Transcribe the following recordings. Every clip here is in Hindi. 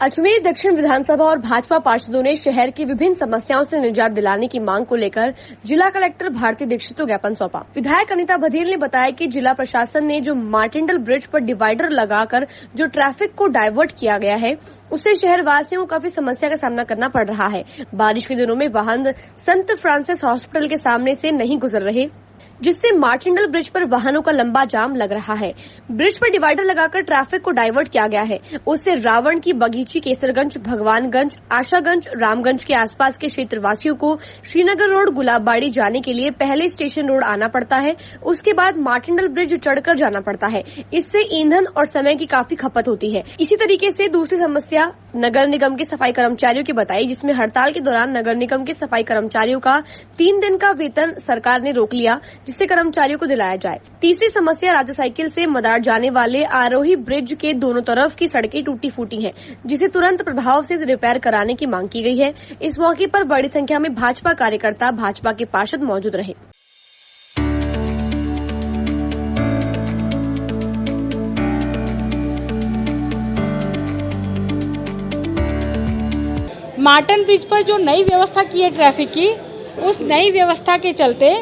अजमेर दक्षिण विधानसभा और भाजपा पार्षदों ने शहर की विभिन्न समस्याओं से निजात दिलाने की मांग को लेकर जिला कलेक्टर भारती दीक्षित को ज्ञापन सौंपा। विधायक अनीता बघेल ने बताया कि जिला प्रशासन ने जो मार्टिंडल ब्रिज पर डिवाइडर लगाकर जो ट्रैफिक को डाइवर्ट किया गया है, उससे शहर वासियों को काफी समस्या का सामना करना पड़ रहा है। बारिश के दिनों में वाहन संत फ्रांसिस हॉस्पिटल के सामने से नहीं गुजर रहे, जिससे मार्टिंडल ब्रिज पर वाहनों का लंबा जाम लग रहा है। ब्रिज पर डिवाइडर लगाकर ट्रैफिक को डाइवर्ट किया गया है। उससे रावण की बगीची, केसरगंज, भगवानगंज, आशागंज, रामगंज के आसपास के क्षेत्रवासियों को श्रीनगर रोड, गुलाबबाड़ी जाने के लिए पहले स्टेशन रोड आना पड़ता है, उसके बाद मार्टिंडल ब्रिज चढ़कर जाना पड़ता है। इससे ईंधन और समय की काफी खपत होती है। इसी तरीके से दूसरी समस्या नगर निगम के सफाई कर्मचारियों की बताई, जिसमें हड़ताल के दौरान नगर निगम के सफाई कर्मचारियों का 3 दिन का वेतन सरकार ने रोक लिया, जिससे कर्मचारियों को दिलाया जाए। तीसरी समस्या राज्य साइकिल से मदार जाने वाले आरोही ब्रिज के दोनों तरफ की सड़कें टूटी फूटी हैं, जिसे तुरंत प्रभाव से रिपेयर कराने की मांग की गई है। इस मौके पर बड़ी संख्या में भाजपा कार्यकर्ता, भाजपा के पार्षद मौजूद रहे। मार्टन ब्रिज पर जो नई व्यवस्था की है ट्रैफिक की, उस नई व्यवस्था के चलते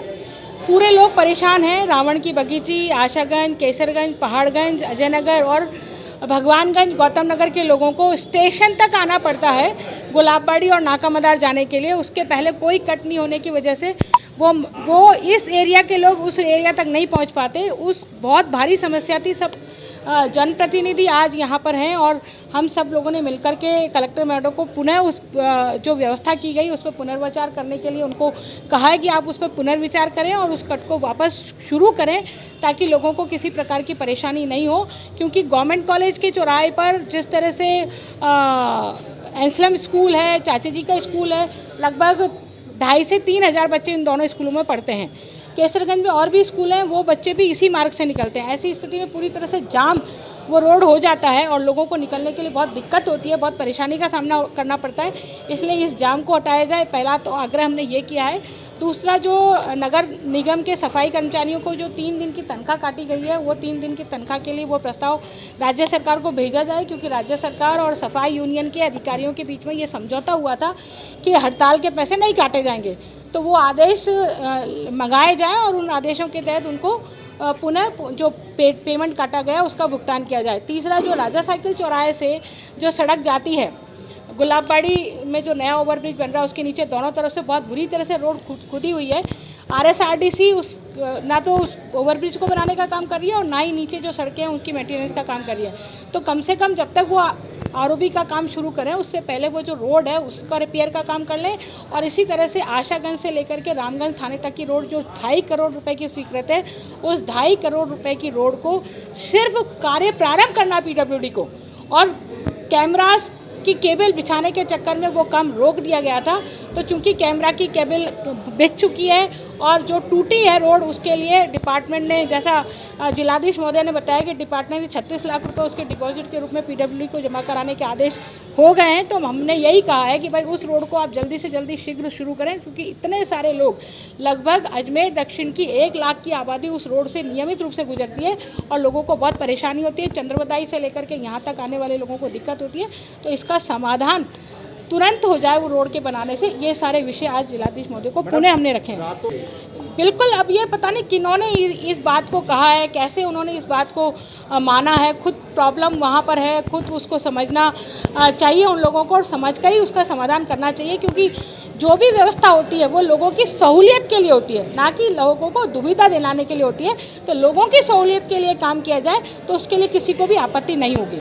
पूरे लोग परेशान हैं। रावण की बगीची, आशागंज, केसरगंज, पहाड़गंज, अजयनगर और भगवानगंज, गौतम नगर के लोगों को स्टेशन तक आना पड़ता है गुलाबबाड़ी और नाका मदार जाने के लिए। उसके पहले कोई कट नहीं होने की वजह से वो इस एरिया के लोग उस एरिया तक नहीं पहुंच पाते। उस बहुत भारी समस्या थी। सब जनप्रतिनिधि आज यहाँ पर हैं और हम सब लोगों ने मिलकर के कलेक्टर मैडम को पुनः उस जो व्यवस्था की गई उस पर पुनर्विचार करने के लिए उनको कहा है कि आप उस पर पुनर्विचार करें और उस कट को वापस शुरू करें, ताकि लोगों को किसी प्रकार की परेशानी नहीं हो। क्योंकि गवर्नमेंट कॉलेज के चौराहे पर जिस तरह से एंसलम स्कूल है, चाचा जी का स्कूल है, लगभग 2,500 से 3,000 बच्चे इन दोनों स्कूलों में पढ़ते हैं। केसरगंज में और भी स्कूल हैं, वो बच्चे भी इसी मार्ग से निकलते हैं। ऐसी स्थिति में पूरी तरह से जाम वो रोड हो जाता है और लोगों को निकलने के लिए बहुत दिक्कत होती है, बहुत परेशानी का सामना करना पड़ता है। इसलिए इस जाम को हटाया जाए, पहला तो आग्रह हमने ये किया है। दूसरा, जो नगर निगम के सफाई कर्मचारियों को जो 3 दिन की तनख्वाह काटी गई है, वो 3 दिन की तनख्वाह के लिए वो प्रस्ताव राज्य सरकार को भेजा जाए, क्योंकि राज्य सरकार और सफाई यूनियन के अधिकारियों के बीच में ये समझौता हुआ था कि हड़ताल के पैसे नहीं काटे जाएंगे। तो वो आदेश मंगाए जाए और उन आदेशों के तहत उनको पुनः जो पेमेंट काटा गया उसका भुगतान किया जाए। तीसरा, जो राजा साइकिल चौराहे से जो सड़क जाती है गुलाबबाड़ी में, जो नया ओवरब्रिज बन रहा है, उसके नीचे दोनों तरफ से बहुत बुरी तरह से रोड खुदी हुई है। RSRDC ना तो उस ओवरब्रिज को बनाने का काम कर रही है और ना ही नीचे जो सड़कें हैं उसकी मेंटेनेंस का काम कर रही है। तो कम से कम जब तक वो ROB का काम शुरू करें, उससे पहले वो जो रोड है उसका रिपेयर का काम कर लें। और इसी तरह से आशागंज से लेकर के रामगंज थाने तक की रोड जो 2.5 करोड़ रुपए की स्वीकृत है, उस 2.5 करोड़ रुपए की रोड को सिर्फ कार्य प्रारंभ करना PWD को, और कैमरास की केबल बिछाने के चक्कर में वो काम रोक दिया गया था। तो चूंकि कैमरा की केबल बिछ चुकी है और जो टूटी है रोड, उसके लिए डिपार्टमेंट ने, जैसा जिलाधीश महोदय ने बताया कि डिपार्टमेंट ने 36 लाख रुपए उसके डिपॉजिट के रूप में PWD को जमा कराने के आदेश हो गए हैं। तो हमने यही कहा है कि भाई उस रोड को आप जल्दी से जल्दी शीघ्र शुरू करें, क्योंकि इतने सारे लोग, लगभग अजमेर दक्षिण की 1 लाख की आबादी उस रोड से नियमित रूप से गुजरती है और लोगों को बहुत परेशानी होती है। चंद्रवदाई से लेकर के यहाँ तक आने वाले लोगों को दिक्कत होती है। तो इसका समाधान तुरंत हो जाए वो रोड के बनाने से। ये सारे विषय आज जिलाधीश महोदय को पुणे हमने रखे हैं। बिल्कुल, अब ये पता नहीं किन्होंने इस बात को कहा है, कैसे उन्होंने इस बात को माना है। खुद प्रॉब्लम वहाँ पर है, खुद उसको समझना चाहिए उन लोगों को, और समझ कर ही उसका समाधान करना चाहिए। क्योंकि जो भी व्यवस्था होती है वो लोगों की सहूलियत के लिए होती है, ना कि लोगों को दुविधा दिलाने के लिए होती है। तो लोगों की सहूलियत के लिए काम किया जाए तो उसके लिए किसी को भी आपत्ति नहीं होगी।